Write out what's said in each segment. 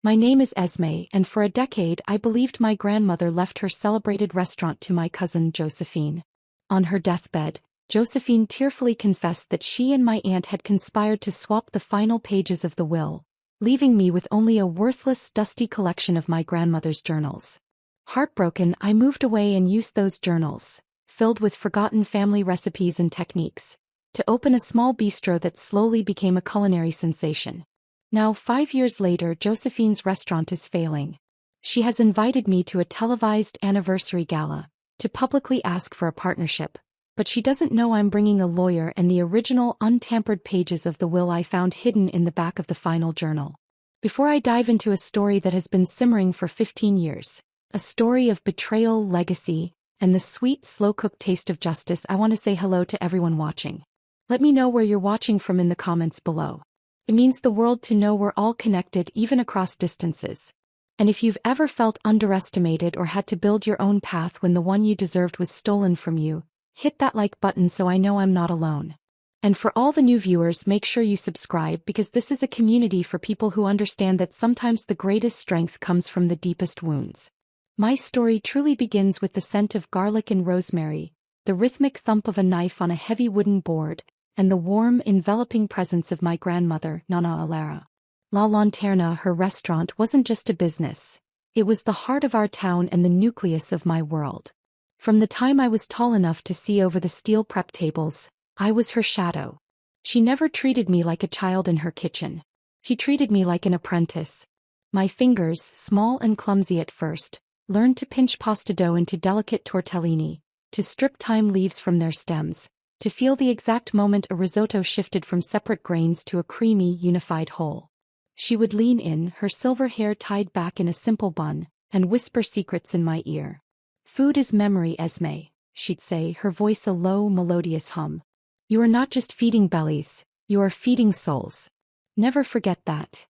My name is Esme, and for a decade I believed my grandmother left her celebrated restaurant to my cousin Josephine. On her deathbed, Josephine tearfully confessed that she and my aunt had conspired to swap the final pages of the will, leaving me with only a worthless, dusty collection of my grandmother's journals. Heartbroken, I moved away and used those journals, filled with forgotten family recipes and techniques, to open a small bistro that slowly became a culinary sensation. Now, 5 years later, Josephine's restaurant is failing. She has invited me to a televised anniversary gala, to publicly ask for a partnership, but she doesn't know I'm bringing a lawyer and the original untampered pages of the will I found hidden in the back of the final journal. Before I dive into a story that has been simmering for 15 years, a story of betrayal, legacy, and the sweet, slow-cooked taste of justice, I want to say hello to everyone watching. Let me know where you're watching from in the comments below. It means the world to know we're all connected, even across distances. And if you've ever felt underestimated or had to build your own path when the one you deserved was stolen from you, hit that like button so I know I'm not alone. And for all the new viewers, make sure you subscribe, because this is a community for people who understand that sometimes the greatest strength comes from the deepest wounds. My story truly begins with the scent of garlic and rosemary, the rhythmic thump of a knife on a heavy wooden board, and the warm, enveloping presence of my grandmother, Nana Alara. La Lanterna, her restaurant, wasn't just a business. It was the heart of our town and the nucleus of my world. From the time I was tall enough to see over the steel prep tables, I was her shadow. She never treated me like a child in her kitchen. She treated me like an apprentice. My fingers, small and clumsy at first, learned to pinch pasta dough into delicate tortellini, to strip thyme leaves from their stems, to feel the exact moment a risotto shifted from separate grains to a creamy, unified whole. She would lean in, her silver hair tied back in a simple bun, and whisper secrets in my ear. "Food is memory, Esme," she'd say, her voice a low, melodious hum. "You are not just feeding bellies, you are feeding souls. Never forget that."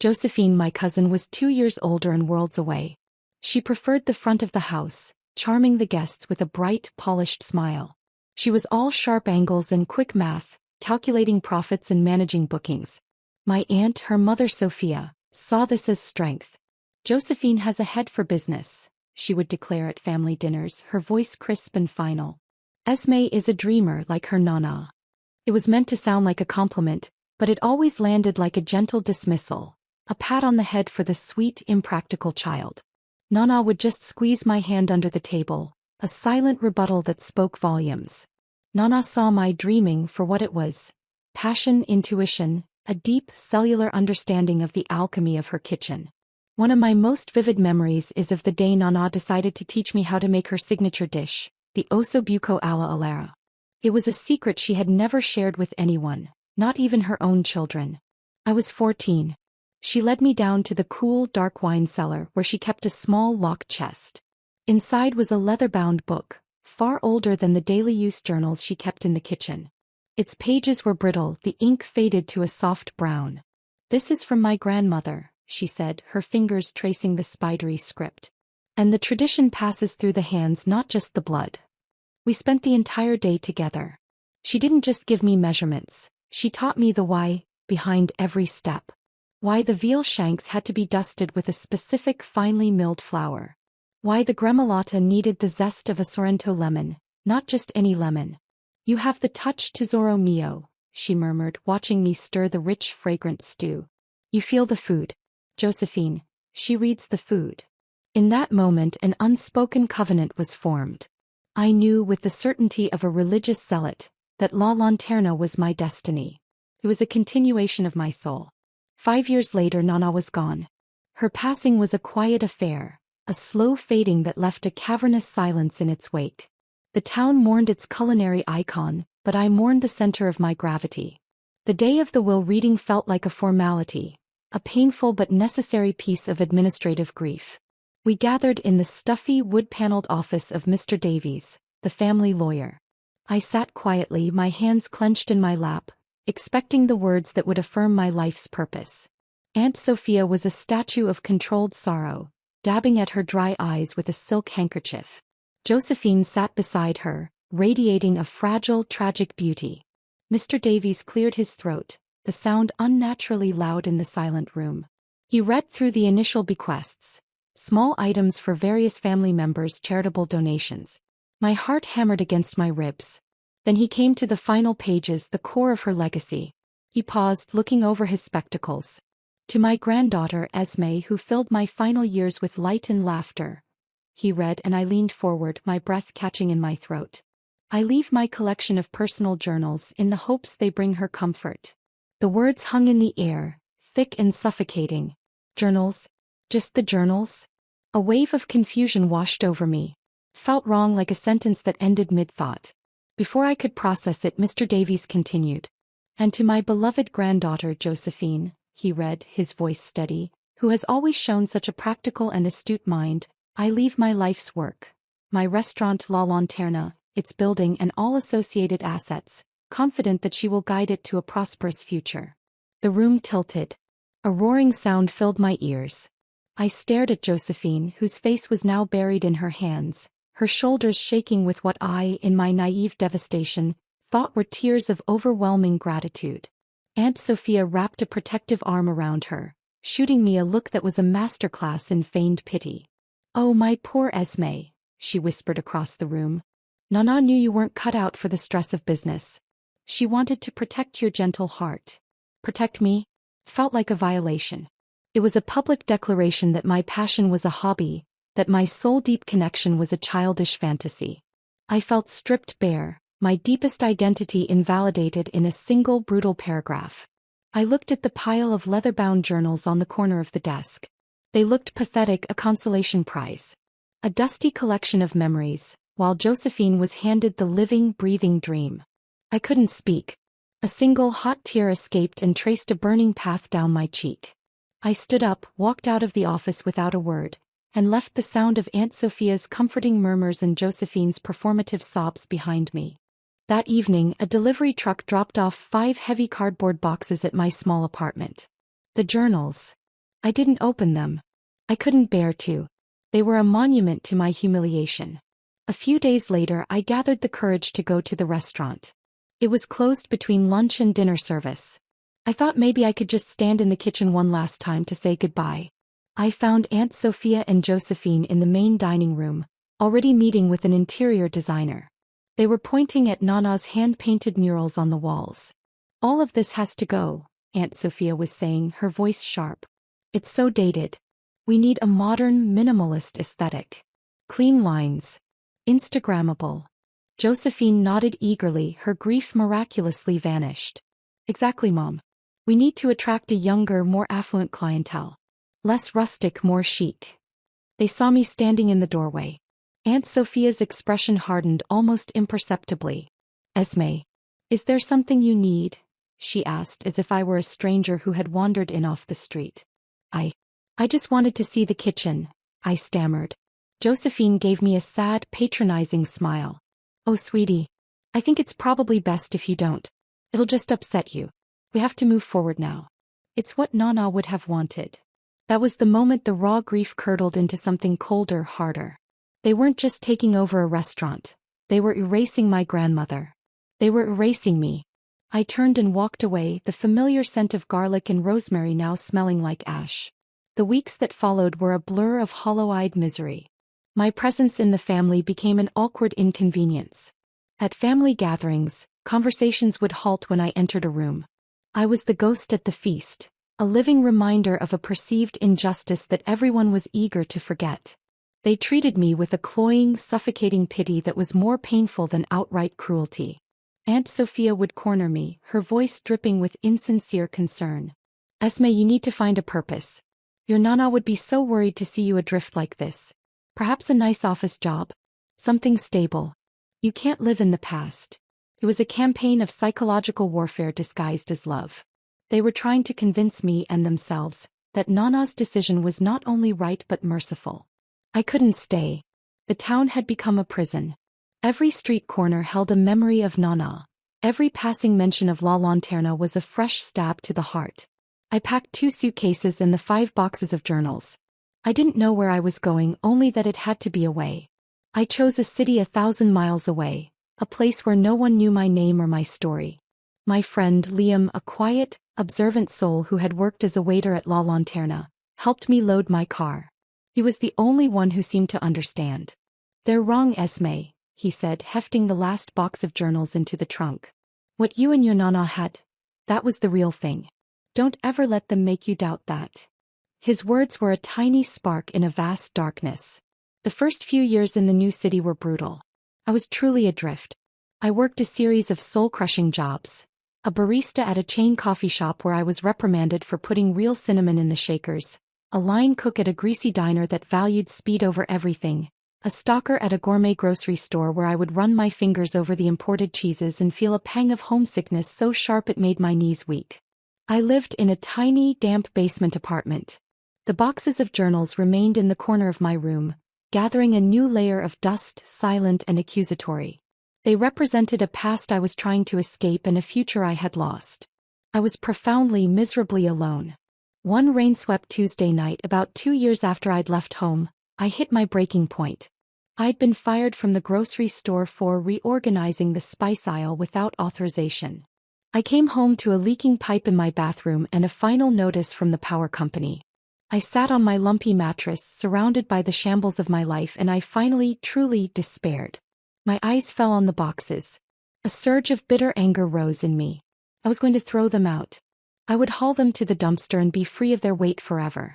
Josephine, my cousin, was 2 years older and worlds away. She preferred the front of the house, charming the guests with a bright, polished smile. She was all sharp angles and quick math, calculating profits and managing bookings. My aunt, her mother Sophia, saw this as strength. "Josephine has a head for business," she would declare at family dinners, her voice crisp and final. "Esme is a dreamer like her Nana." It was meant to sound like a compliment, but it always landed like a gentle dismissal, a pat on the head for the sweet, impractical child. Nana would just squeeze my hand under the table, a silent rebuttal that spoke volumes. Nana saw my dreaming for what it was: passion, intuition, a deep, cellular understanding of the alchemy of her kitchen. One of my most vivid memories is of the day Nana decided to teach me how to make her signature dish, the osso buco alla alera. It was a secret she had never shared with anyone, not even her own children. I was 14. She led me down to the cool, dark wine cellar where she kept a small locked chest. Inside was a leather-bound book, far older than the daily use journals she kept in the kitchen. Its pages were brittle, the ink faded to a soft brown. "This is from my grandmother," she said, her fingers tracing the spidery script. "And the tradition passes through the hands, not just the blood." We spent the entire day together. She didn't just give me measurements, she taught me the why behind every step. Why the veal shanks had to be dusted with a specific finely milled flour. Why the gremolata needed the zest of a Sorrento lemon, not just any lemon. "You have the touch, tesoro mio," she murmured, watching me stir the rich, fragrant stew. "You feel the food. Josephine, she reads the food." In that moment, an unspoken covenant was formed. I knew, with the certainty of a religious zealot, that La Lanterna was my destiny. It was a continuation of my soul. 5 years later, Nana was gone. Her passing was a quiet affair, a slow fading that left a cavernous silence in its wake. The town mourned its culinary icon, but I mourned the center of my gravity. The day of the will reading felt like a formality, a painful but necessary piece of administrative grief. We gathered in the stuffy, wood-paneled office of Mr. Davies, the family lawyer. I sat quietly, my hands clenched in my lap, expecting the words that would affirm my life's purpose. Aunt Sophia was a statue of controlled sorrow, dabbing at her dry eyes with a silk handkerchief. Josephine sat beside her, radiating a fragile, tragic beauty. Mr. Davies cleared his throat, the sound unnaturally loud in the silent room. He read through the initial bequests. Small items for various family members' charitable donations. My heart hammered against my ribs. Then he came to the final pages, the core of her legacy. He paused, looking over his spectacles. To my granddaughter Esme, who filled my final years with light and laughter. He read, and I leaned forward, my breath catching in my throat. I leave my collection of personal journals in the hopes they bring her comfort. The words hung in the air, thick and suffocating. Journals? Just the journals? A wave of confusion washed over me. Felt wrong, like a sentence that ended mid-thought. Before I could process it, Mr. Davies continued. And to my beloved granddaughter Josephine, he read, his voice steady, who has always shown such a practical and astute mind, I leave my life's work. My restaurant La Lanterna, its building and all associated assets, confident that she will guide it to a prosperous future. The room tilted. A roaring sound filled my ears. I stared at Josephine, whose face was now buried in her hands, her shoulders shaking with what I, in my naive devastation, thought were tears of overwhelming gratitude. Aunt Sophia wrapped a protective arm around her, shooting me a look that was a masterclass in feigned pity. "Oh, my poor Esme," she whispered across the room. "Nana knew you weren't cut out for the stress of business. She wanted to protect your gentle heart." Protect me? Felt like a violation. It was a public declaration that my passion was a hobby, that my soul-deep connection was a childish fantasy. I felt stripped bare, my deepest identity invalidated in a single brutal paragraph. I looked at the pile of leather-bound journals on the corner of the desk. They looked pathetic, a consolation prize. A dusty collection of memories, while Josephine was handed the living, breathing dream. I couldn't speak. A single hot tear escaped and traced a burning path down my cheek. I stood up, walked out of the office without a word, and left the sound of Aunt Sophia's comforting murmurs and Josephine's performative sobs behind me. That evening, a delivery truck dropped off 5 heavy cardboard boxes at my small apartment. The journals. I didn't open them. I couldn't bear to. They were a monument to my humiliation. A few days later, I gathered the courage to go to the restaurant. It was closed between lunch and dinner service. I thought maybe I could just stand in the kitchen one last time to say goodbye. I found Aunt Sophia and Josephine in the main dining room, already meeting with an interior designer. They were pointing at Nana's hand-painted murals on the walls. "All of this has to go," Aunt Sophia was saying, her voice sharp. "It's so dated. We need a modern, minimalist aesthetic. Clean lines. Instagrammable." Josephine nodded eagerly, her grief miraculously vanished. "Exactly, Mom. We need to attract a younger, more affluent clientele. Less rustic, more chic." They saw me standing in the doorway. Aunt Sophia's expression hardened almost imperceptibly. "Esme, is there something you need?" she asked, as if I were a stranger who had wandered in off the street. I just wanted to see the kitchen," I stammered. Josephine gave me a sad, patronizing smile. "Oh, sweetie. I think it's probably best if you don't. It'll just upset you. We have to move forward now. It's what Nana would have wanted." That was the moment the raw grief curdled into something colder, harder. They weren't just taking over a restaurant. They were erasing my grandmother. They were erasing me. I turned and walked away, the familiar scent of garlic and rosemary now smelling like ash. The weeks that followed were a blur of hollow-eyed misery. My presence in the family became an awkward inconvenience. At family gatherings, conversations would halt when I entered a room. I was the ghost at the feast, a living reminder of a perceived injustice that everyone was eager to forget. They treated me with a cloying, suffocating pity that was more painful than outright cruelty. Aunt Sophia would corner me, her voice dripping with insincere concern. "Esme, you need to find a purpose. Your Nana would be so worried to see you adrift like this. Perhaps a nice office job. Something stable. You can't live in the past." It was a campaign of psychological warfare disguised as love. They were trying to convince me and themselves that Nana's decision was not only right but merciful. I couldn't stay. The town had become a prison. Every street corner held a memory of Nana. Every passing mention of La Lanterna was a fresh stab to the heart. I packed 2 suitcases and the 5 boxes of journals. I didn't know where I was going, only that it had to be away. I chose a city 1,000 miles away, a place where no one knew my name or my story. My friend Liam, a quiet, observant soul who had worked as a waiter at La Lanterna, helped me load my car. He was the only one who seemed to understand. "They're wrong, Esme," he said, hefting the last box of journals into the trunk. "What you and your nana had, that was the real thing. Don't ever let them make you doubt that." His words were a tiny spark in a vast darkness. The first few years in the new city were brutal. I was truly adrift. I worked a series of soul-crushing jobs. A barista at a chain coffee shop where I was reprimanded for putting real cinnamon in the shakers. A line cook at a greasy diner that valued speed over everything. A stalker at a gourmet grocery store where I would run my fingers over the imported cheeses and feel a pang of homesickness so sharp it made my knees weak. I lived in a tiny, damp basement apartment. The boxes of journals remained in the corner of my room, gathering a new layer of dust, silent and accusatory. They represented a past I was trying to escape and a future I had lost. I was profoundly, miserably alone. One rain-swept Tuesday night about 2 years after I'd left home, I hit my breaking point. I'd been fired from the grocery store for reorganizing the spice aisle without authorization. I came home to a leaking pipe in my bathroom and a final notice from the power company. I sat on my lumpy mattress, surrounded by the shambles of my life, and I finally, truly despaired. My eyes fell on the boxes. A surge of bitter anger rose in me. I was going to throw them out. I would haul them to the dumpster and be free of their weight forever.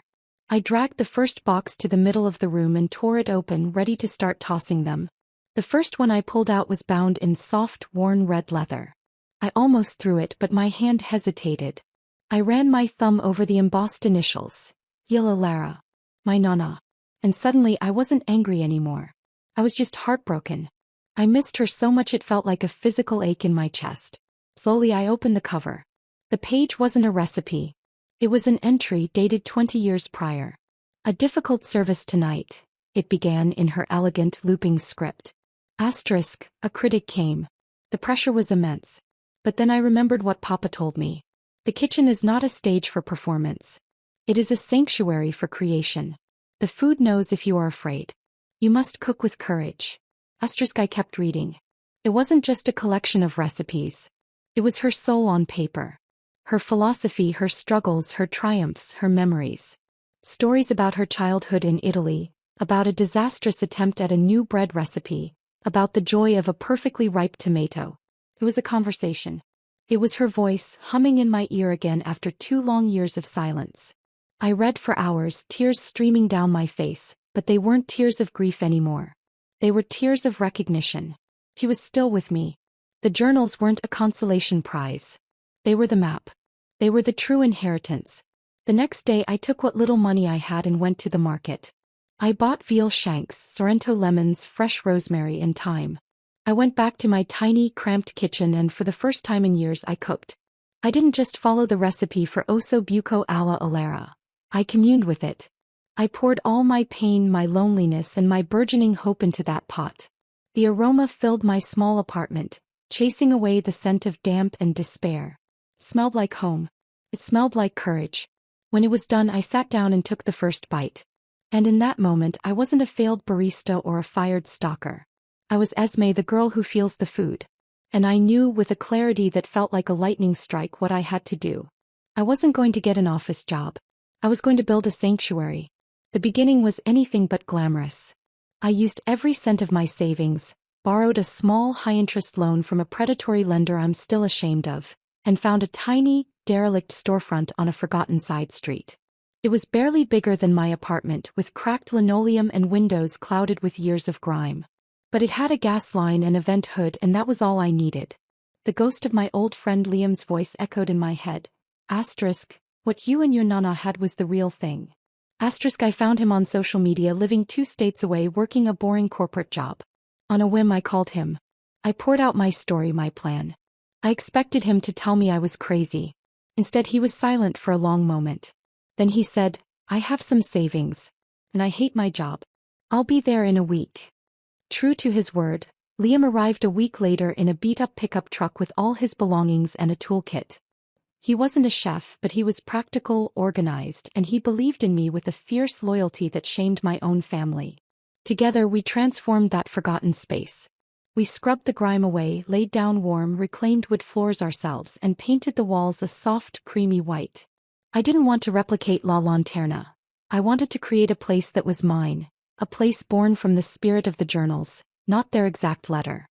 I dragged the first box to the middle of the room and tore it open, ready to start tossing them. The first one I pulled out was bound in soft, worn red leather. I almost threw it, but my hand hesitated. I ran my thumb over the embossed initials. Yilla Lara. My nana. And suddenly I wasn't angry anymore. I was just heartbroken. I missed her so much it felt like a physical ache in my chest. Slowly I opened the cover. The page wasn't a recipe. It was an entry dated 20 years prior. "A difficult service tonight," it began in her elegant, looping script. Asterisk, a critic came. The pressure was immense. But then I remembered what Papa told me. The kitchen is not a stage for performance. It is a sanctuary for creation. The food knows if you are afraid. You must cook with courage. Asterisk, I kept reading. It wasn't just a collection of recipes. It was her soul on paper. Her philosophy, her struggles, her triumphs, her memories. Stories about her childhood in Italy, about a disastrous attempt at a new bread recipe, about the joy of a perfectly ripe tomato. It was a conversation. It was her voice, humming in my ear again after 2 long years of silence. I read for hours, tears streaming down my face, but they weren't tears of grief anymore. They were tears of recognition. He was still with me. The journals weren't a consolation prize. They were the map. They were the true inheritance. The next day I took what little money I had and went to the market. I bought veal shanks, Sorrento lemons, fresh rosemary and thyme. I went back to my tiny, cramped kitchen and for the first time in years I cooked. I didn't just follow the recipe for osso buco alla alera. I communed with it. I poured all my pain, my loneliness and my burgeoning hope into that pot. The aroma filled my small apartment, chasing away the scent of damp and despair. It smelled like home. It smelled like courage. When it was done I sat down and took the first bite. And in that moment I wasn't a failed barista or a fired stalker. I was Esme, the girl who feels the food. And I knew with a clarity that felt like a lightning strike what I had to do. I wasn't going to get an office job. I was going to build a sanctuary. The beginning was anything but glamorous. I used every cent of my savings, borrowed a small high-interest loan from a predatory lender I'm still ashamed of, and found a tiny, derelict storefront on a forgotten side street. It was barely bigger than my apartment, with cracked linoleum and windows clouded with years of grime. But it had a gas line and a vent hood, and that was all I needed. The ghost of my old friend Liam's voice echoed in my head. Asterisk, what you and your nana had was the real thing. Asterisk, I found him on social media living 2 states away working a boring corporate job. On a whim I called him. I poured out my story, my plan. I expected him to tell me I was crazy. Instead he was silent for a long moment. Then he said, I have some savings. And I hate my job. I'll be there in a week. True to his word, Liam arrived a week later in a beat-up pickup truck with all his belongings and a toolkit. He wasn't a chef, but he was practical, organized, and he believed in me with a fierce loyalty that shamed my own family. Together we transformed that forgotten space. We scrubbed the grime away, laid down warm, reclaimed wood floors ourselves, and painted the walls a soft, creamy white. I didn't want to replicate La Lanterna. I wanted to create a place that was mine, a place born from the spirit of the journals, not their exact letter.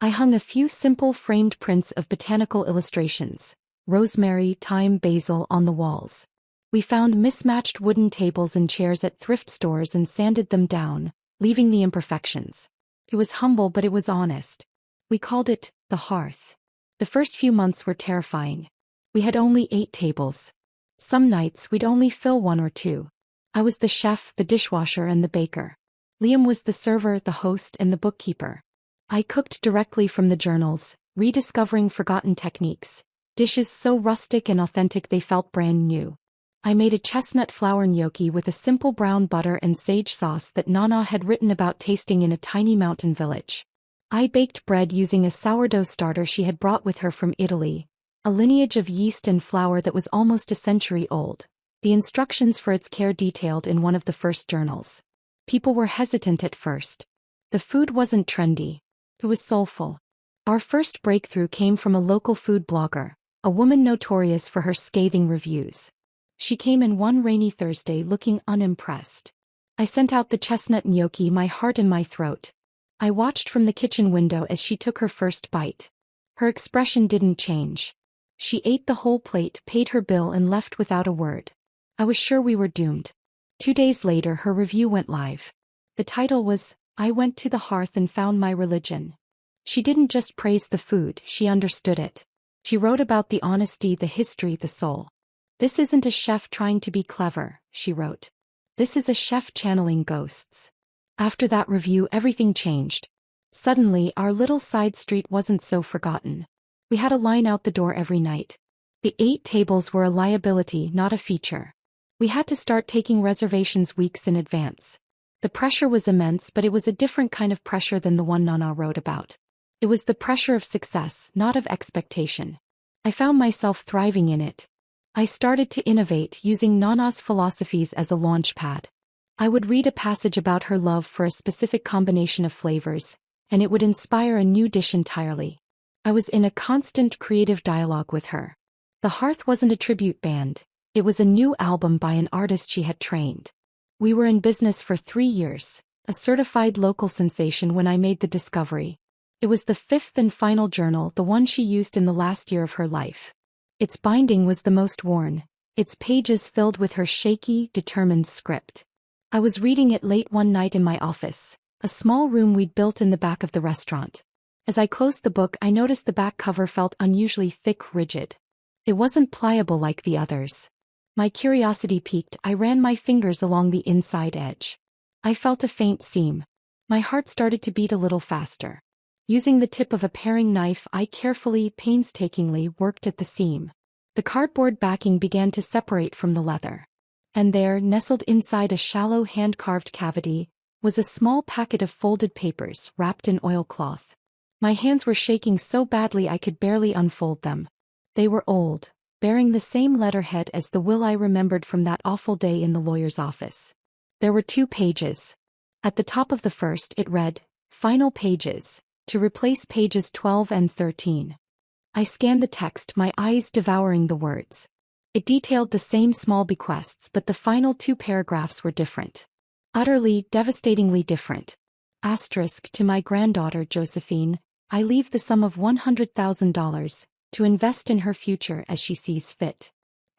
I hung a few simple framed prints of botanical illustrations, rosemary, thyme, basil, on the walls. We found mismatched wooden tables and chairs at thrift stores and sanded them down, leaving the imperfections. It was humble, but it was honest. We called it the hearth. The first few months were terrifying. We had only 8 tables. Some nights we'd only fill 1 or 2. I was the chef, the dishwasher, and the baker. Liam was the server, the host, and the bookkeeper. I cooked directly from the journals, rediscovering forgotten techniques, dishes so rustic and authentic they felt brand new. I made a chestnut flour gnocchi with a simple brown butter and sage sauce that Nana had written about tasting in a tiny mountain village. I baked bread using a sourdough starter she had brought with her from Italy, a lineage of yeast and flour that was almost a century old, the instructions for its care detailed in one of the first journals. People were hesitant at first. The food wasn't trendy. It was soulful. Our first breakthrough came from a local food blogger, a woman notorious for her scathing reviews. She came in one rainy Thursday looking unimpressed. I sent out the chestnut gnocchi, my heart in my throat. I watched from the kitchen window as she took her first bite. Her expression didn't change. She ate the whole plate, paid her bill, and left without a word. I was sure we were doomed. 2 days later, her review went live. The title was, "I Went to the Hearth and Found My Religion." She didn't just praise the food, she understood it. She wrote about the honesty, the history, the soul. "This isn't a chef trying to be clever," she wrote. "This is a chef channeling ghosts." After that review, everything changed. Suddenly, our little side street wasn't so forgotten. We had a line out the door every night. The 8 tables were a liability, not a feature. We had to start taking reservations weeks in advance. The pressure was immense, but it was a different kind of pressure than the one Nana wrote about. It was the pressure of success, not of expectation. I found myself thriving in it. I started to innovate, using Nana's philosophies as a launch pad. I would read a passage about her love for a specific combination of flavors, and it would inspire a new dish entirely. I was in a constant creative dialogue with her. The Hearth wasn't a tribute band. It was a new album by an artist she had trained. We were in business for 3 years, a certified local sensation when I made the discovery. It was the 5th and final journal, the one she used in the last year of her life. Its binding was the most worn, its pages filled with her shaky, determined script. I was reading it late one night in my office, a small room we'd built in the back of the restaurant. As I closed the book, I noticed the back cover felt unusually thick, rigid. It wasn't pliable like the others. My curiosity piqued. I ran my fingers along the inside edge. I felt a faint seam. My heart started to beat a little faster. Using the tip of a paring knife, I carefully, painstakingly worked at the seam. The cardboard backing began to separate from the leather. And there, nestled inside a shallow hand-carved cavity, was a small packet of folded papers wrapped in oilcloth. My hands were shaking so badly I could barely unfold them. They were old, bearing the same letterhead as the will I remembered from that awful day in the lawyer's office. There were 2 pages. At the top of the first, it read, "Final pages, to replace pages 12 and 13. I scanned the text, my eyes devouring the words. It detailed the same small bequests, but the final 2 paragraphs were different. Utterly, devastatingly different. Asterisk, to my granddaughter Josephine, I leave the sum of $100,000 to invest in her future as she sees fit.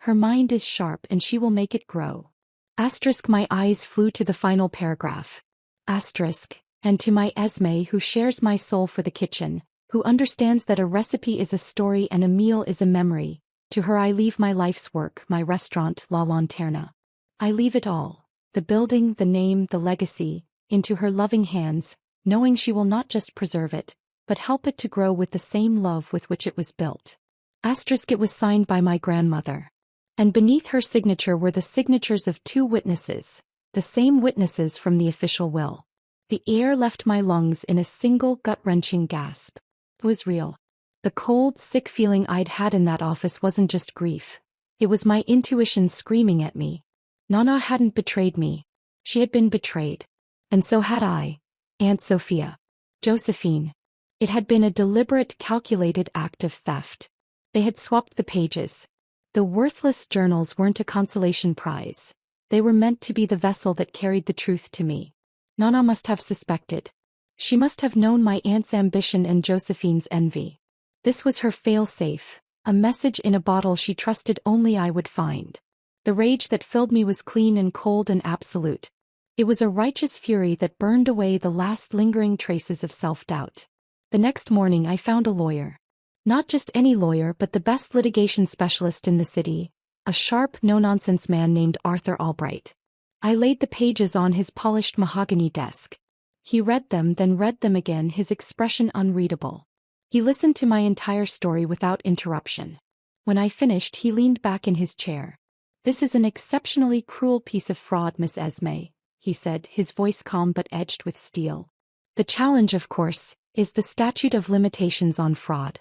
Her mind is sharp and she will make it grow. Asterisk, my eyes flew to the final paragraph. Asterisk, and to my Esme, who shares my soul for the kitchen, who understands that a recipe is a story and a meal is a memory, to her I leave my life's work, my restaurant, La Lanterna. I leave it all, the building, the name, the legacy, into her loving hands, knowing she will not just preserve it, but help it to grow with the same love with which it was built." Asterisk, it was signed by my grandmother. And beneath her signature were the signatures of 2 witnesses, the same witnesses from the official will. The air left my lungs in a single gut-wrenching gasp. It was real. The cold, sick feeling I'd had in that office wasn't just grief. It was my intuition screaming at me. Nana hadn't betrayed me. She had been betrayed. And so had I. Aunt Sophia. Josephine. It had been a deliberate, calculated act of theft. They had swapped the pages. The worthless journals weren't a consolation prize. They were meant to be the vessel that carried the truth to me. Nana must have suspected. She must have known my aunt's ambition and Josephine's envy. This was her fail-safe, a message in a bottle she trusted only I would find. The rage that filled me was clean and cold and absolute. It was a righteous fury that burned away the last lingering traces of self-doubt. The next morning I found a lawyer. Not just any lawyer but the best litigation specialist in the city, a sharp, no-nonsense man named Arthur Albright. I laid the pages on his polished mahogany desk. He read them, then read them again, his expression unreadable. He listened to my entire story without interruption. When I finished, he leaned back in his chair. "This is an exceptionally cruel piece of fraud, Miss Esme," he said, his voice calm but edged with steel. "The challenge, of course, is the statute of limitations on fraud.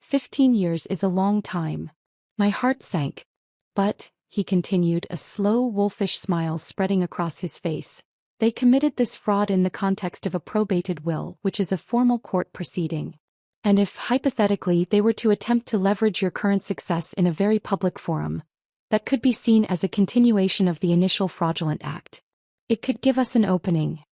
15 years is a long time." My heart sank. "But," he continued, a slow, wolfish smile spreading across his face, "they committed this fraud in the context of a probated will, which is a formal court proceeding. And if, hypothetically, they were to attempt to leverage your current success in a very public forum, that could be seen as a continuation of the initial fraudulent act. It could give us an opening."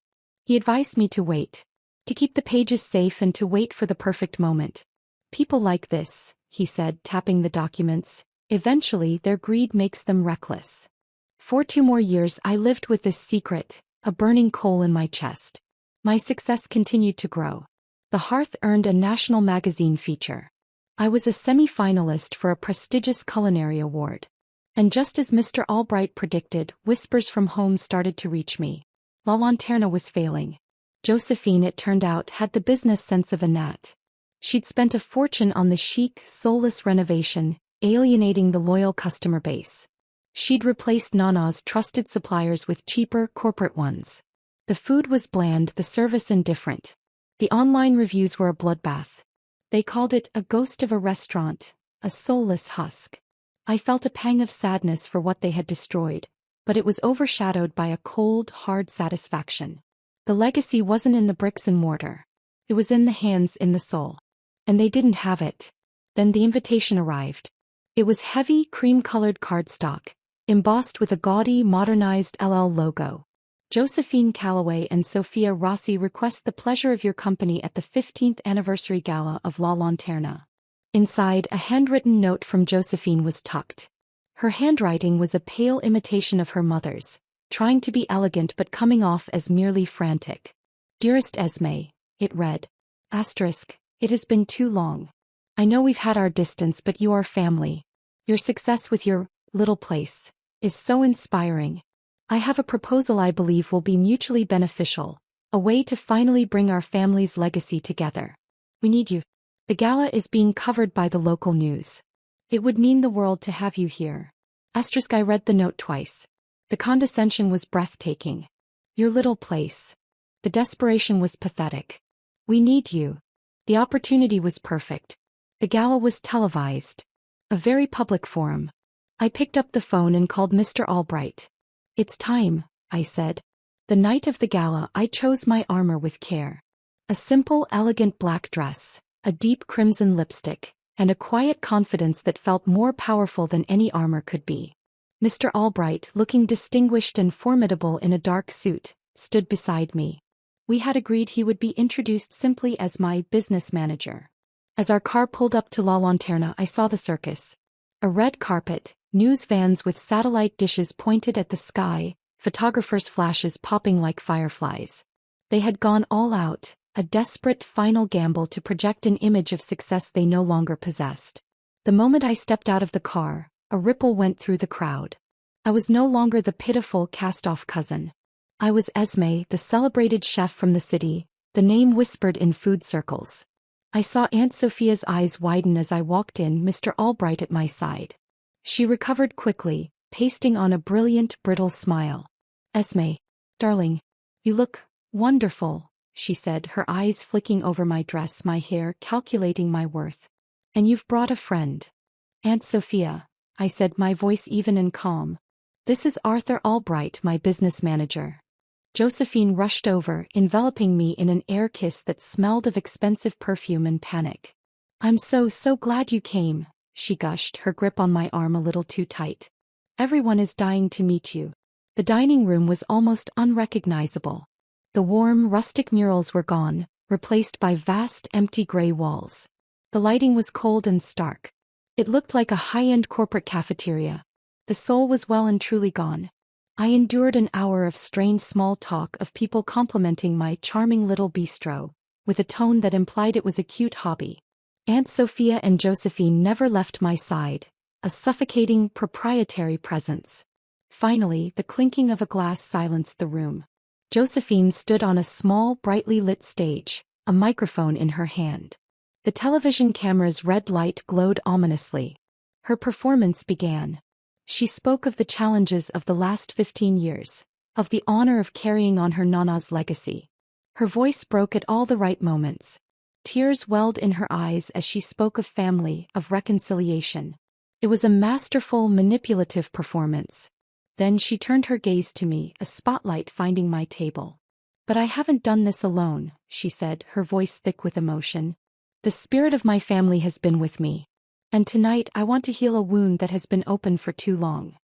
He advised me to wait. To keep the pages safe and to wait for the perfect moment. "People like this," he said, tapping the documents, "eventually their greed makes them reckless." For 2 more years I lived with this secret, a burning coal in my chest. My success continued to grow. The Hearth earned a national magazine feature. I was a semi-finalist for a prestigious culinary award. And just as Mr. Albright predicted, whispers from home started to reach me. La Lanterna was failing. Josephine, it turned out, had the business sense of a gnat. She'd spent a fortune on the chic, soulless renovation, alienating the loyal customer base. She'd replaced Nana's trusted suppliers with cheaper, corporate ones. The food was bland, the service indifferent. The online reviews were a bloodbath. They called it a ghost of a restaurant, a soulless husk. I felt a pang of sadness for what they had destroyed, but it was overshadowed by a cold, hard satisfaction. The legacy wasn't in the bricks and mortar. It was in the hands, in the soul. And they didn't have it. Then the invitation arrived. It was heavy, cream-colored cardstock, embossed with a gaudy, modernized LL logo. "Josephine Calloway and Sophia Rossi request the pleasure of your company at the 15th anniversary gala of La Lanterna." Inside, a handwritten note from Josephine was tucked. Her handwriting was a pale imitation of her mother's, trying to be elegant but coming off as merely frantic. "Dearest Esme," it read. "It has been too long. I know we've had our distance, but you are family. Your success with your little place is so inspiring. I have a proposal I believe will be mutually beneficial, a way to finally bring our family's legacy together. We need you. The gala is being covered by the local news. It would mean the world to have you here." I read the note twice. The condescension was breathtaking. Your little place. The desperation was pathetic. We need you. The opportunity was perfect. The gala was televised. A very public forum. I picked up the phone and called Mr. Albright. "It's time," I said. The night of the gala I chose my armor with care. A simple, elegant black dress, a deep crimson lipstick, and a quiet confidence that felt more powerful than any armor could be. Mr. Albright, looking distinguished and formidable in a dark suit, stood beside me. We had agreed he would be introduced simply as my business manager. As our car pulled up to La Lanterna, I saw the circus. A red carpet, news vans with satellite dishes pointed at the sky, photographers' flashes popping like fireflies. They had gone all out, a desperate final gamble to project an image of success they no longer possessed. The moment I stepped out of the car, a ripple went through the crowd. I was no longer the pitiful cast-off cousin. I was Esme, the celebrated chef from the city, the name whispered in food circles. I saw Aunt Sophia's eyes widen as I walked in, Mr. Albright at my side. She recovered quickly, pasting on a brilliant, brittle smile. "Esme, darling, you look wonderful," she said, her eyes flicking over my dress, my hair, calculating my worth. "And you've brought a friend." "Aunt Sophia," I said, my voice even and calm. "This is Arthur Albright, my business manager." Josephine rushed over, enveloping me in an air kiss that smelled of expensive perfume and panic. "I'm so glad you came," she gushed, her grip on my arm a little too tight. "Everyone is dying to meet you. The dining room was almost unrecognizable. The warm, rustic murals were gone, replaced by vast, empty gray walls. The lighting was cold and stark. It looked like a high-end corporate cafeteria. The soul was well and truly gone. I endured an hour of strained small talk of people complimenting my charming little bistro, with a tone that implied it was a cute hobby. Aunt Sophia and Josephine never left my side, a suffocating, proprietary presence. Finally, the clinking of a glass silenced the room. Josephine stood on a small, brightly lit stage, a microphone in her hand. The television camera's red light glowed ominously. Her performance began. She spoke of the challenges of the last 15 years, of the honor of carrying on her Nana's legacy. Her voice broke at all the right moments. Tears welled in her eyes as she spoke of family, of reconciliation. It was a masterful, manipulative performance. Then she turned her gaze to me, a spotlight finding my table. "But I haven't done this alone," she said, her voice thick with emotion. "The spirit of my family has been with me. And tonight I want to heal a wound that has been open for too long."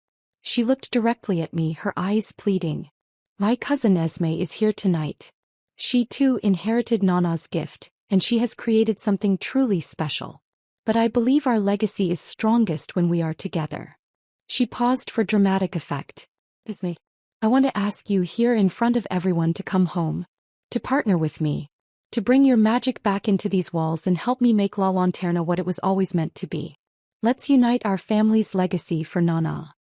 She looked directly at me, her eyes pleading. "My cousin Esme is here tonight. She too inherited Nana's gift, and she has created something truly special. But I believe our legacy is strongest when we are together." She paused for dramatic effect. "Esme, I want to ask you here in front of everyone to come home, to partner with me, to bring your magic back into these walls and help me make La Lanterna what it was always meant to be. Let's unite our family's legacy for Nana."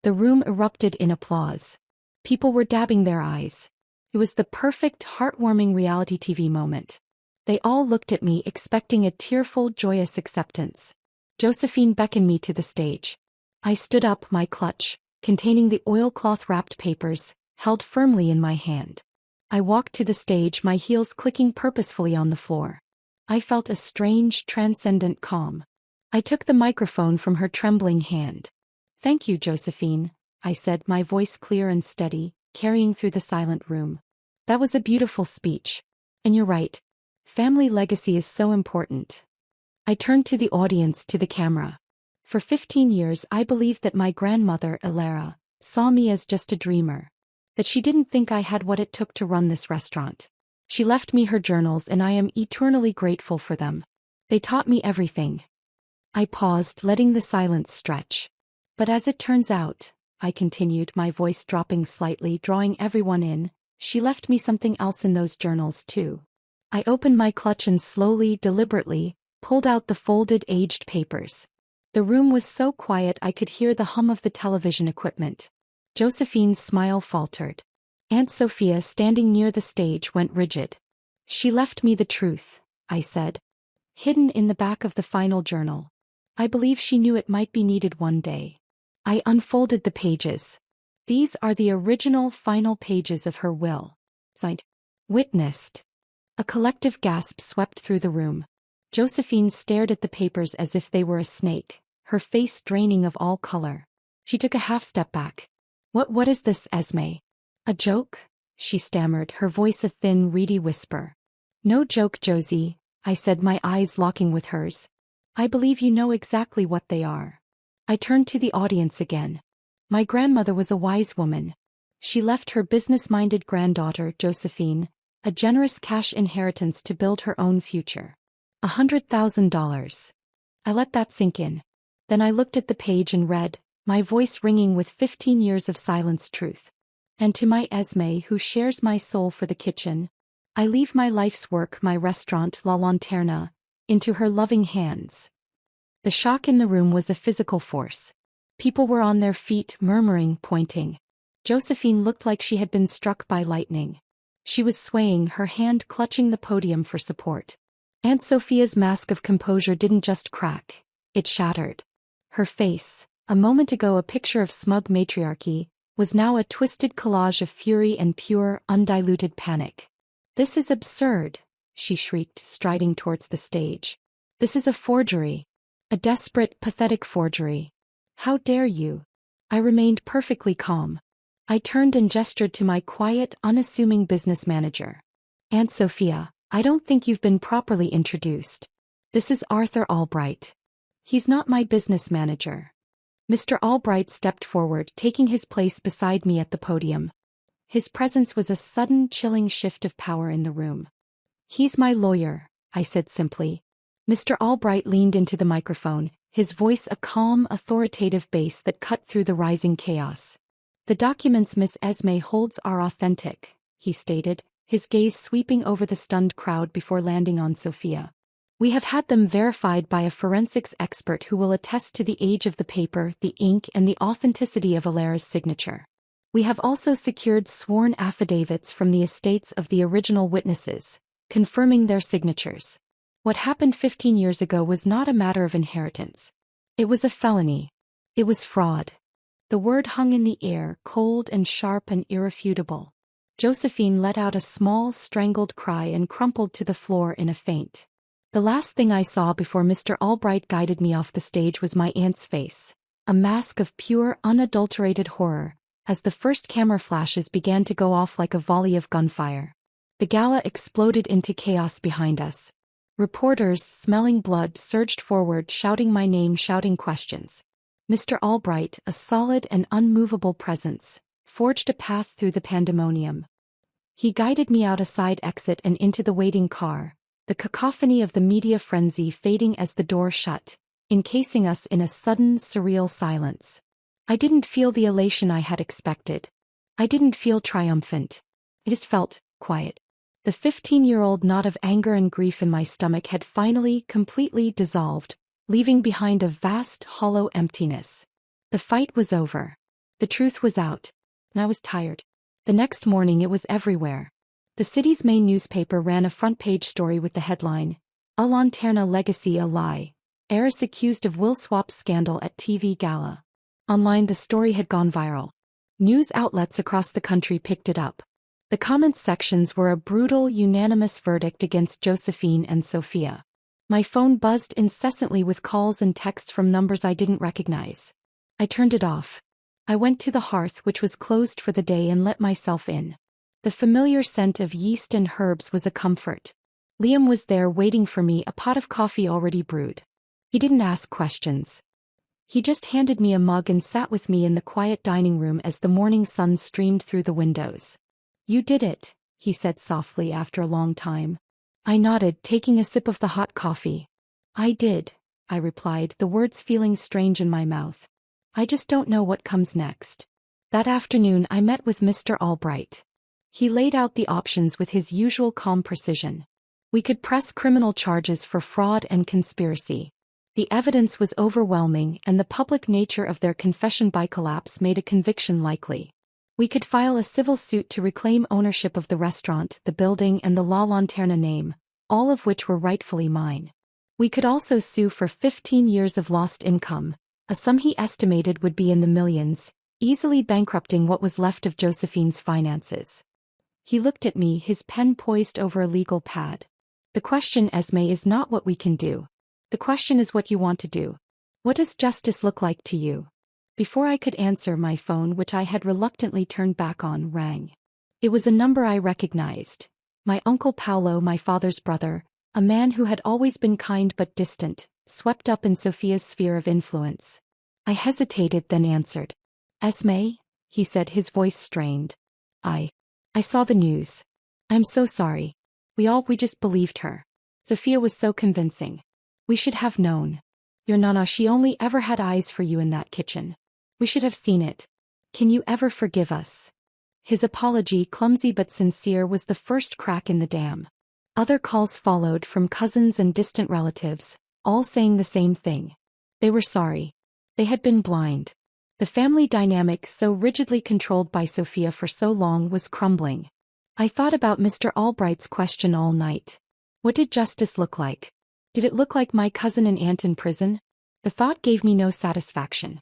The room erupted in applause. People were dabbing their eyes. It was the perfect, heartwarming reality TV moment. They all looked at me expecting a tearful, joyous acceptance. Josephine beckoned me to the stage. I stood up, my clutch, containing the oilcloth-wrapped papers, held firmly in my hand. I walked to the stage, my heels clicking purposefully on the floor. I felt a strange, transcendent calm. I took the microphone from her trembling hand. "Thank you, Josephine," I said, my voice clear and steady, carrying through the silent room. "That was a beautiful speech. And you're right. Family legacy is so important." I turned to the audience, to the camera. For 15 years I believed that my grandmother, Elara, saw me as just a dreamer. That she didn't think I had what it took to run this restaurant. She left me her journals and I am eternally grateful for them. They taught me everything. I paused, letting the silence stretch. "But as it turns out," I continued, my voice dropping slightly, drawing everyone in, "she left me something else in those journals too." I opened my clutch and slowly, deliberately, pulled out the folded, aged papers. The room was so quiet I could hear the hum of the television equipment. Josephine's smile faltered. Aunt Sophia, standing near the stage, went rigid. "She left me the truth," I said. "Hidden in the back of the final journal. I believe she knew it might be needed one day." I unfolded the pages. These are the original final pages of her will. Signed. Witnessed. A collective gasp swept through the room. Josephine stared at the papers as if they were a snake, her face draining of all color. She took a half step back. What is this, Esme? A joke?" she stammered, her voice a thin, reedy whisper. "No joke, Josie," I said, my eyes locking with hers. "I believe you know exactly what they are." I turned to the audience again. My grandmother was a wise woman. She left her business-minded granddaughter, Josephine, a generous cash inheritance to build her own future. $100,000. I let that sink in. Then I looked at the page and read, my voice ringing with 15 years of silenced truth. "And to my Esme, who shares my soul for the kitchen, I leave my life's work, my restaurant, La Lanterna, into her loving hands." The shock in the room was a physical force. People were on their feet, murmuring, pointing. Josephine looked like she had been struck by lightning. She was swaying, her hand clutching the podium for support. Aunt Sophia's mask of composure didn't just crack, it shattered. Her face, a moment ago a picture of smug matriarchy, was now a twisted collage of fury and pure, undiluted panic. "This is absurd," she shrieked, striding towards the stage. "This is a forgery. A desperate, pathetic forgery. How dare you?" I remained perfectly calm. I turned and gestured to my quiet, unassuming business manager. "Aunt Sophia, I don't think you've been properly introduced. This is Arthur Albright. He's not my business manager." Mr. Albright stepped forward, taking his place beside me at the podium. His presence was a sudden, chilling shift of power in the room. "He's my lawyer," I said simply. Mr. Albright leaned into the microphone, his voice a calm, authoritative bass that cut through the rising chaos. "The documents Miss Esme holds are authentic," he stated, his gaze sweeping over the stunned crowd before landing on Sophia. "We have had them verified by a forensics expert who will attest to the age of the paper, the ink, and the authenticity of Alara's signature. We have also secured sworn affidavits from the estates of the original witnesses, confirming their signatures. What happened 15 years ago was not a matter of inheritance. It was a felony. It was fraud." The word hung in the air, cold and sharp and irrefutable. Josephine let out a small, strangled cry and crumpled to the floor in a faint. The last thing I saw before Mr. Albright guided me off the stage was my aunt's face, a mask of pure, unadulterated horror, as the first camera flashes began to go off like a volley of gunfire. The gala exploded into chaos behind us. Reporters, smelling blood, surged forward, shouting my name, shouting questions. Mr. Albright, a solid and unmovable presence, forged a path through the pandemonium. He guided me out a side exit and into the waiting car, the cacophony of the media frenzy fading as the door shut, encasing us in a sudden, surreal silence. I didn't feel the elation I had expected. I didn't feel triumphant. It just felt quiet. The 15-year-old knot of anger and grief in my stomach had finally, completely dissolved, leaving behind a vast, hollow emptiness. The fight was over. The truth was out. And I was tired. The next morning it was everywhere. The city's main newspaper ran a front-page story with the headline, "A Lanterna Legacy a Lie. Heiress accused of will swap scandal at TV gala." Online the story had gone viral. News outlets across the country picked it up. The comments sections were a brutal, unanimous verdict against Josephine and Sophia. My phone buzzed incessantly with calls and texts from numbers I didn't recognize. I turned it off. I went to the hearth, which was closed for the day, and let myself in. The familiar scent of yeast and herbs was a comfort. Liam was there waiting for me, a pot of coffee already brewed. He didn't ask questions. He just handed me a mug and sat with me in the quiet dining room as the morning sun streamed through the windows. "You did it," he said softly after a long time. I nodded, taking a sip of the hot coffee. "I did," I replied, the words feeling strange in my mouth. "I just don't know what comes next." That afternoon I met with Mr. Albright. He laid out the options with his usual calm precision. We could press criminal charges for fraud and conspiracy. The evidence was overwhelming, and the public nature of their confession by collapse made a conviction likely. We could file a civil suit to reclaim ownership of the restaurant, the building, and the La Lanterna name, all of which were rightfully mine. We could also sue for 15 years of lost income, a sum he estimated would be in the millions, easily bankrupting what was left of Josephine's finances. He looked at me, his pen poised over a legal pad. "The question, Esme, is not what we can do. The question is what you want to do. What does justice look like to you?" Before I could answer, my phone, which I had reluctantly turned back on, rang. It was a number I recognized. My Uncle Paolo, my father's brother, a man who had always been kind but distant, swept up in Sophia's sphere of influence. I hesitated, then answered. "Esme?" he said, his voice strained. I saw the news. I'm so sorry. We just believed her. Sophia was so convincing. We should have known. Your Nana, she only ever had eyes for you in that kitchen. We should have seen it. Can you ever forgive us?" His apology, clumsy but sincere, was the first crack in the dam. Other calls followed from cousins and distant relatives, all saying the same thing. They were sorry. They had been blind. The family dynamic, so rigidly controlled by Sophia for so long, was crumbling. I thought about Mr. Albright's question all night. What did justice look like? Did it look like my cousin and aunt in prison? The thought gave me no satisfaction.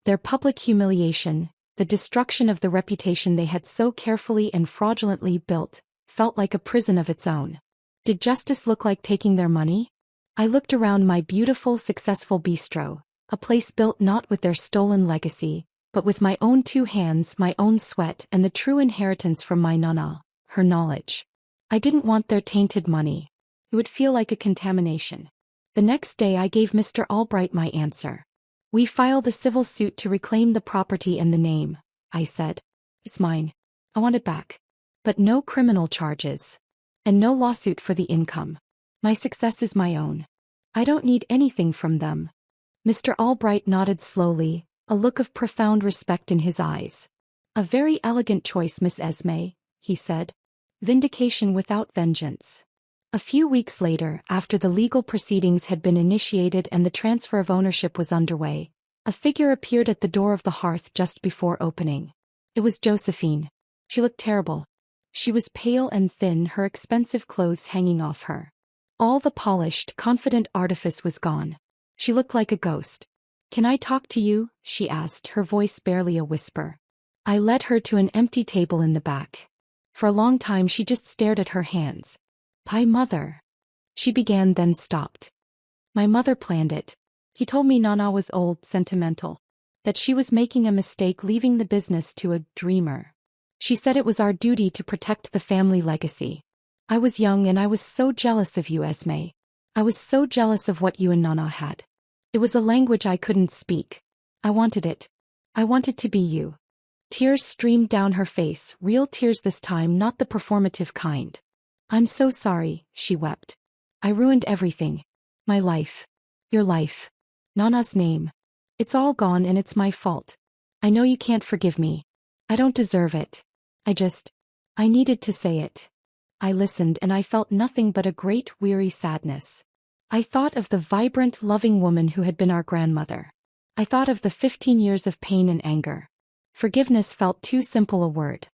Their public humiliation, the destruction of the reputation they had so carefully and fraudulently built, felt like a prison of its own. Did justice look like taking their money? I looked around my beautiful, successful bistro, a place built not with their stolen legacy, but with my own 2 hands, my own sweat, and the true inheritance from my Nana, her knowledge. I didn't want their tainted money. It would feel like a contamination. The next day I gave Mr. Albright my answer. We file the civil suit to reclaim the property and the name, I said. It's mine. I want it back. But no criminal charges. And no lawsuit for the income. My success is my own. I don't need anything from them. Mr. Albright nodded slowly, a look of profound respect in his eyes. A very elegant choice, Miss Esme, he said. Vindication without vengeance. A few weeks later, after the legal proceedings had been initiated and the transfer of ownership was underway, a figure appeared at the door of the hearth just before opening. It was Josephine. She looked terrible. She was pale and thin, her expensive clothes hanging off her. All the polished, confident artifice was gone. She looked like a ghost. "Can I talk to you?" she asked, her voice barely a whisper. I led her to an empty table in the back. For a long time she just stared at her hands. "Pie, mother," she began, then stopped. "My mother planned it. He told me Nana was old, sentimental. That she was making a mistake leaving the business to a dreamer. She said it was our duty to protect the family legacy. I was young and I was so jealous of you, Esme. I was so jealous of what you and Nana had. It was a language I couldn't speak. I wanted it. I wanted to be you." Tears streamed down her face, real tears this time, not the performative kind. "I'm so sorry," she wept. "I ruined everything. My life. Your life. Nana's name. It's all gone and it's my fault. I know you can't forgive me. I don't deserve it. I needed to say it." I listened and I felt nothing but a great, weary sadness. I thought of the vibrant, loving woman who had been our grandmother. I thought of the 15 years of pain and anger. Forgiveness felt too simple a word.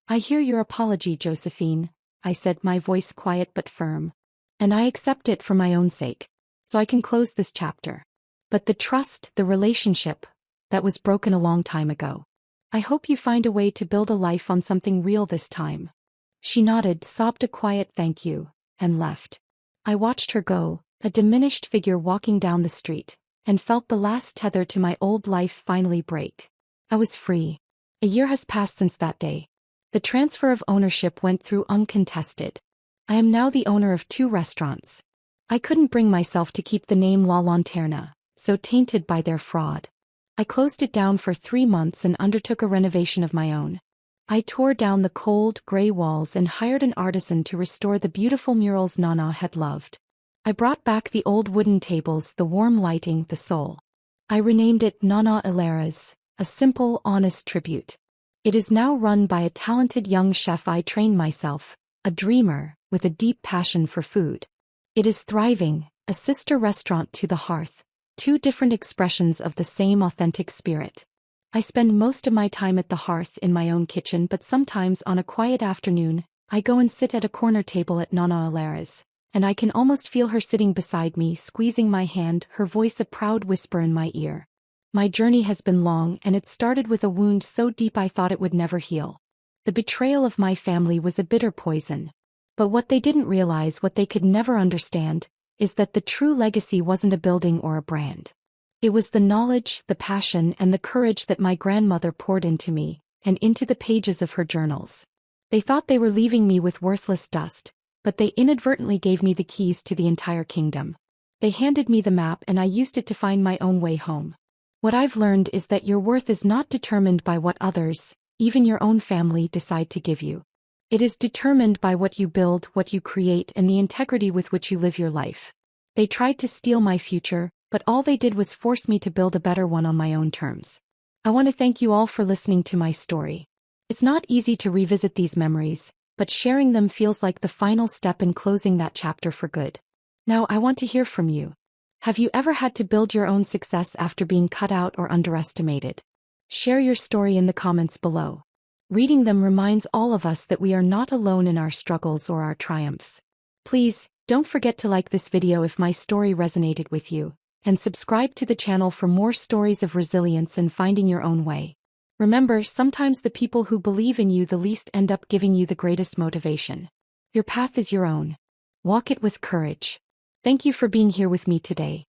"I hear your apology, Josephine," I said, my voice quiet but firm. "And I accept it for my own sake. So I can close this chapter. But the trust, the relationship, that was broken a long time ago. I hope you find a way to build a life on something real this time." She nodded, sobbed a quiet thank you, and left. I watched her go, a diminished figure walking down the street, and felt the last tether to my old life finally break. I was free. A year has passed since that day. The transfer of ownership went through uncontested. I am now the owner of 2 restaurants. I couldn't bring myself to keep the name La Lanterna, so tainted by their fraud. I closed it down for 3 months and undertook a renovation of my own. I tore down the cold, gray walls and hired an artisan to restore the beautiful murals Nana had loved. I brought back the old wooden tables, the warm lighting, the soul. I renamed it Nana Ilera's, a simple, honest tribute. It is now run by a talented young chef I trained myself, a dreamer, with a deep passion for food. It is thriving, a sister restaurant to the hearth, 2 different expressions of the same authentic spirit. I spend most of my time at the hearth in my own kitchen, but sometimes on a quiet afternoon, I go and sit at a corner table at Nana Ilera's, and I can almost feel her sitting beside me, squeezing my hand, her voice a proud whisper in my ear. My journey has been long, and it started with a wound so deep I thought it would never heal. The betrayal of my family was a bitter poison. But what they didn't realize, what they could never understand, is that the true legacy wasn't a building or a brand. It was the knowledge, the passion, and the courage that my grandmother poured into me, and into the pages of her journals. They thought they were leaving me with worthless dust, but they inadvertently gave me the keys to the entire kingdom. They handed me the map and I used it to find my own way home. What I've learned is that your worth is not determined by what others, even your own family, decide to give you. It is determined by what you build, what you create, and the integrity with which you live your life. They tried to steal my future, but all they did was force me to build a better one on my own terms. I want to thank you all for listening to my story. It's not easy to revisit these memories, but sharing them feels like the final step in closing that chapter for good. Now I want to hear from you. Have you ever had to build your own success after being cut out or underestimated? Share your story in the comments below. Reading them reminds all of us that we are not alone in our struggles or our triumphs. Please, don't forget to like this video if my story resonated with you, and subscribe to the channel for more stories of resilience and finding your own way. Remember, sometimes the people who believe in you the least end up giving you the greatest motivation. Your path is your own. Walk it with courage. Thank you for being here with me today.